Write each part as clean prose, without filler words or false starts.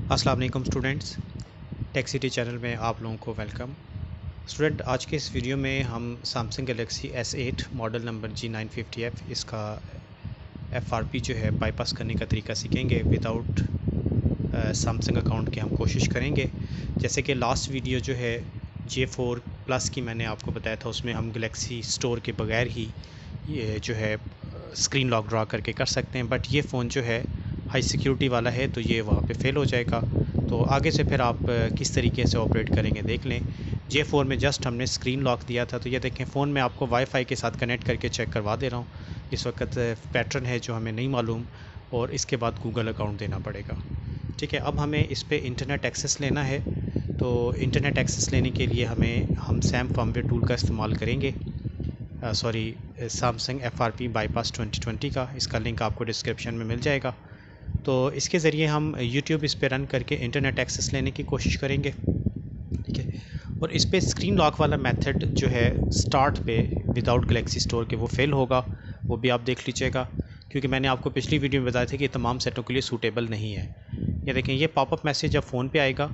अस्सलाम वालेकुम students, tech city channel में आप लोगों को वेलकम। स्टूडेंट, आज के इस वीडियो में हम Samsung Galaxy S8 model number G950F इसका FRP जो है बाईपास करने का तरीका सीखेंगे। विदाउट सैमसंग अकाउंट के हम कोशिश करेंगे। जैसे कि लास्ट वीडियो जो है J4 प्लस की मैंने आपको बताया था, उसमें हम गैलेक्सी स्टोर के बगैर ही ये जो है स्क्रीन लॉक ड्रा करके कर सकते हैं, बट ये फ़ोन जो है हाई सिक्योरिटी वाला है तो ये वहाँ पे फेल हो जाएगा। तो आगे से फिर आप किस तरीके से ऑपरेट करेंगे देख लें। J4 में जस्ट हमने स्क्रीन लॉक दिया था, तो ये देखें फ़ोन में आपको वाईफाई के साथ कनेक्ट करके चेक करवा दे रहा हूँ। इस वक्त पैटर्न है जो हमें नहीं मालूम, और इसके बाद गूगल अकाउंट देना पड़ेगा। ठीक है, अब हमें इस पर इंटरनेट एक्सेस लेना है। तो इंटरनेट एक्सेस लेने के लिए हम सैम फर्मवेयर टूल का इस्तेमाल करेंगे। सॉरी, सैमसंग FRP बाईपास 2020 का। इसका लिंक आपको डिस्क्रिप्शन में मिल जाएगा। तो इसके ज़रिए हम YouTube इस पे रन करके इंटरनेट एक्सेस लेने की कोशिश करेंगे। ठीक है, और इस पे स्क्रीन लॉक वाला मेथड जो है स्टार्ट पे विदाउट गैलेक्सी स्टोर के वो फेल होगा, वो भी आप देख लीजिएगा, क्योंकि मैंने आपको पिछली वीडियो में बताया था कि तमाम सेटों के लिए सूटेबल नहीं है। ये देखें, ये पॉपअप मैसेज जब फ़ोन पे आएगा,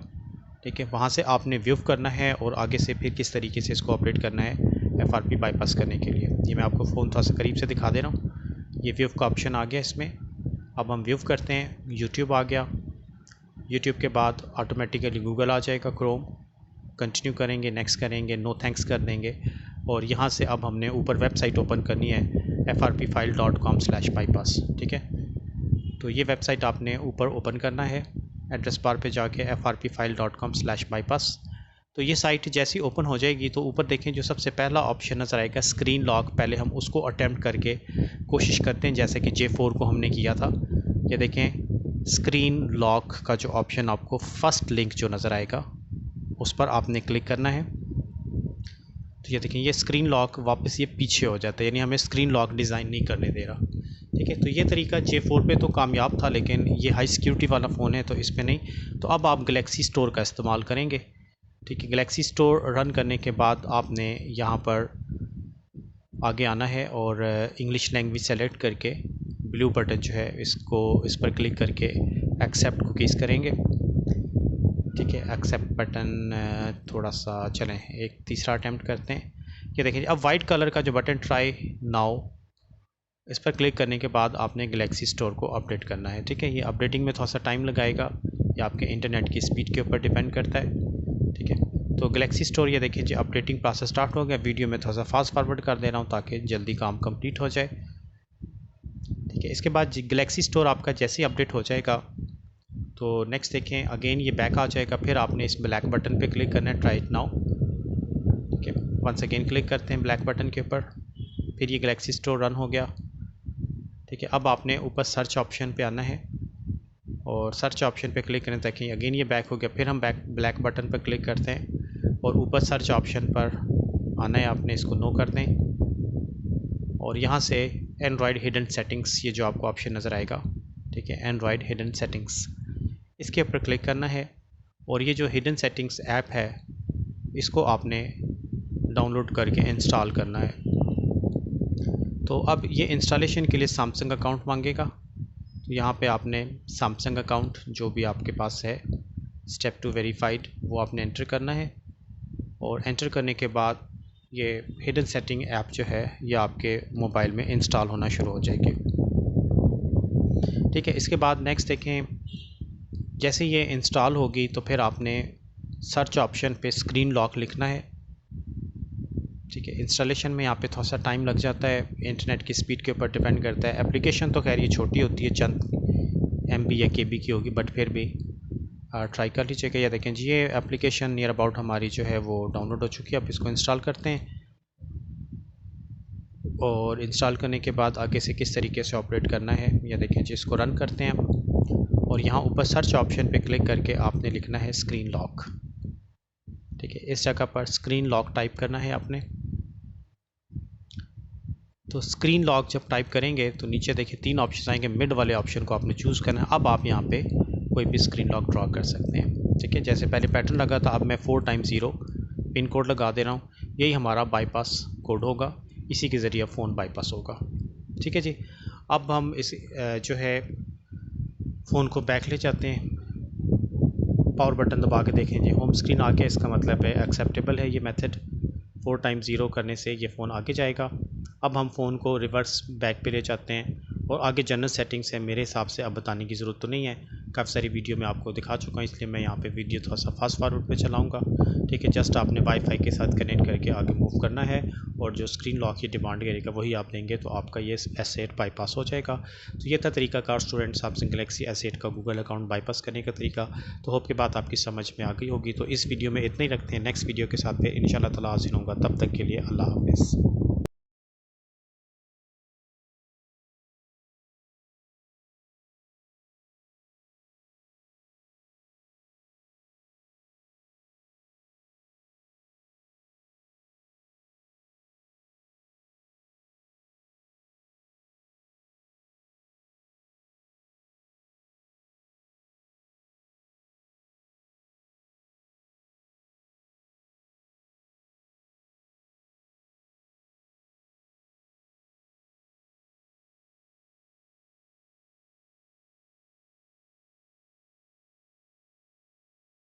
ठीक है, वहाँ से आपने व्यू करना है और आगे से फिर किस तरीके से इसको ऑपरेट करना है FRP बाईपास करने के लिए। ये मैं आपको फ़ोन थोड़ा सा करीब से दिखा दे रहा हूँ। ये व्यू का ऑप्शन आ गया इसमें। अब हम व्यू करते हैं, यूट्यूब आ गया। यूट्यूब के बाद ऑटोमेटिकली गूगल आ जाएगा, क्रोम। कंटिन्यू करेंगे, नेक्स्ट करेंगे, नो थैंक्स कर देंगे, और यहाँ से अब हमने ऊपर वेबसाइट ओपन करनी है frpfile.com/bypass। ठीक है, तो ये वेबसाइट आपने ऊपर ओपन करना है, एड्रेस बार पे जाके frpfile.com/bypass। तो ये साइट जैसी ओपन हो जाएगी तो ऊपर देखें जो सबसे पहला ऑप्शन नज़र आएगा स्क्रीन लॉक। पहले हम उसको अटैम्प्ट करके कोशिश करते हैं, जैसे कि J4 को हमने किया था। ये देखें, स्क्रीन लॉक का जो ऑप्शन आपको फर्स्ट लिंक जो नज़र आएगा उस पर आपने क्लिक करना है। तो ये देखें, ये स्क्रीन लॉक वापस ये पीछे हो जाता है, यानी हमें स्क्रीन लॉक डिज़ाइन नहीं करने दे रहा। ठीक है, तो ये तरीका J4 पे तो कामयाब था, लेकिन ये हाई सिक्योरिटी वाला फ़ोन है तो इस पर नहीं। तो अब आप गैलेक्सी स्टोर का इस्तेमाल करेंगे। ठीक है, गैलेक्सी स्टोर रन करने के बाद आपने यहाँ पर आगे आना है और इंग्लिश लैंग्वेज सेलेक्ट करके ब्लू बटन जो है इस पर क्लिक करके एक्सेप्ट कुकीज़ करेंगे। ठीक है, एक्सेप्ट बटन थोड़ा सा चलें, एक तीसरा अटैम्प्ट करते हैं। ये देखिए, अब वाइट कलर का जो बटन ट्राई नाउ, इस पर क्लिक करने के बाद आपने गैलेक्सी स्टोर को अपडेट करना है। ठीक है, ये अपडेटिंग में थोड़ा सा टाइम लगाएगा, ये आपके इंटरनेट की स्पीड के ऊपर डिपेंड करता है। ठीक है, तो गैलेक्सी स्टोर ये देखिए जी अपडेटिंग प्रोसेस स्टार्ट हो गया। वीडियो में थोड़ा सा फास्ट फॉरवर्ड कर दे रहा हूँ ताकि जल्दी काम कंप्लीट हो जाए। ठीक है, इसके बाद गैलेक्सी स्टोर आपका जैसे ही अपडेट हो जाएगा तो नेक्स्ट देखें, अगेन ये बैक आ जाएगा। फिर आपने इस ब्लैक बटन पे क्लिक करना है, ट्राई इट नाउ। ठीक है, वंस अगेन क्लिक करते हैं ब्लैक बटन के ऊपर, फिर ये गैलेक्सी स्टोर रन हो गया। ठीक है, अब आपने ऊपर सर्च ऑप्शन पे आना है और सर्च ऑप्शन पे क्लिक करें, ताकि अगेन ये बैक हो गया। फिर हम ब्लैक बटन पर क्लिक करते हैं और ऊपर सर्च ऑप्शन पर आना है, आपने इसको नो कर दें और यहाँ से एंड्रॉयड हिडन सेटिंग्स, ये जो आपको ऑप्शन नज़र आएगा, ठीक है, एंड्रॉयड हिडन सेटिंग्स, इसके ऊपर क्लिक करना है। और ये जो हिडन सेटिंग्स ऐप है इसको आपने डाउनलोड करके इंस्टॉल करना है। तो अब ये इंस्टॉलेशन के लिए सैमसंग अकाउंट मांगेगा, तो यहाँ पे आपने सैमसंग अकाउंट जो भी आपके पास है, स्टेप 2 वेरीफाइड, वो आपने एंटर करना है। और एंटर करने के बाद ये हिडन सेटिंग ऐप जो है ये आपके मोबाइल में इंस्टॉल होना शुरू हो जाएगी। ठीक है, इसके बाद नेक्स्ट देखें, जैसे ये इंस्टॉल होगी तो फिर आपने सर्च ऑप्शन पे स्क्रीन लॉक लिखना है। ठीक है, इंस्टॉलेशन में यहाँ पे थोड़ा सा टाइम लग जाता है, इंटरनेट की स्पीड के ऊपर डिपेंड करता है। एप्लीकेशन तो खैर ये छोटी होती है, चंद MB या KB की होगी, बट फिर भी ट्राई कर लीजिएगा। या देखें जी, ये एप्लीकेशन नियर अबाउट हमारी जो है वो डाउनलोड हो चुकी है। अब इसको इंस्टॉल करते हैं और इंस्टॉल करने के बाद आगे से किस तरीके से ऑपरेट करना है या देखें जी, इसको रन करते हैं अब। और यहाँ ऊपर सर्च ऑप्शन पे क्लिक करके आपने लिखना है स्क्रीन लॉक। ठीक है, इस जगह पर स्क्रीन लॉक टाइप करना है आपने। तो स्क्रीन लॉक जब टाइप करेंगे तो नीचे देखिए 3 ऑप्शन आएंगे, मिड वाले ऑप्शन को आपने चूज़ करना है। अब आप यहाँ पे कोई भी स्क्रीन लॉक ड्रॉ कर सकते हैं। ठीक है, जैसे पहले पैटर्न लगा था, अब मैं 4x0 पिन कोड लगा दे रहा हूँ। यही हमारा बाईपास कोड होगा, इसी के ज़रिए फ़ोन बाईपास होगा। ठीक है जी, अब हम इस जो है फ़ोन को बैक ले जाते हैं। पावर बटन दबा के देखें जी होम स्क्रीन आ गया, इसका मतलब है एक्सेप्टेबल है ये मेथड। 4 टाइम 0 करने से ये फ़ोन आगे जाएगा। अब हम फ़ोन को रिवर्स बैक पे ले जाते हैं और आगे जनरल सेटिंग्स है, मेरे हिसाब से अब बताने की ज़रूरत तो नहीं है, काफ़ी सारी वीडियो में आपको दिखा चुका हूँ, इसलिए मैं यहाँ पे वीडियो थोड़ा सा फास्ट फॉरवर्ड पे चलाऊँगा। ठीक है, जस्ट आपने वाईफाई के साथ कनेक्ट करके आगे मूव करना है और जो स्क्रीन लॉक की डिमांड करेगा वही आप देंगे तो आपका ये S8 बाईपास हो जाएगा। तो ये था तरीकाकार स्टूडेंट सैमसंग गैलेक्सी S8 का गूगल अकाउंट बाईपास करने का तरीका। तो होप की बात आपकी समझ में आ गई होगी। तो इस वीडियो में इतना ही रखते हैं, नेक्स्ट वीडियो के साथ फिर इंशाल्लाह ताला हाज़िर होऊंगा, तब तक के लिए अल्लाह हाफ़िज़।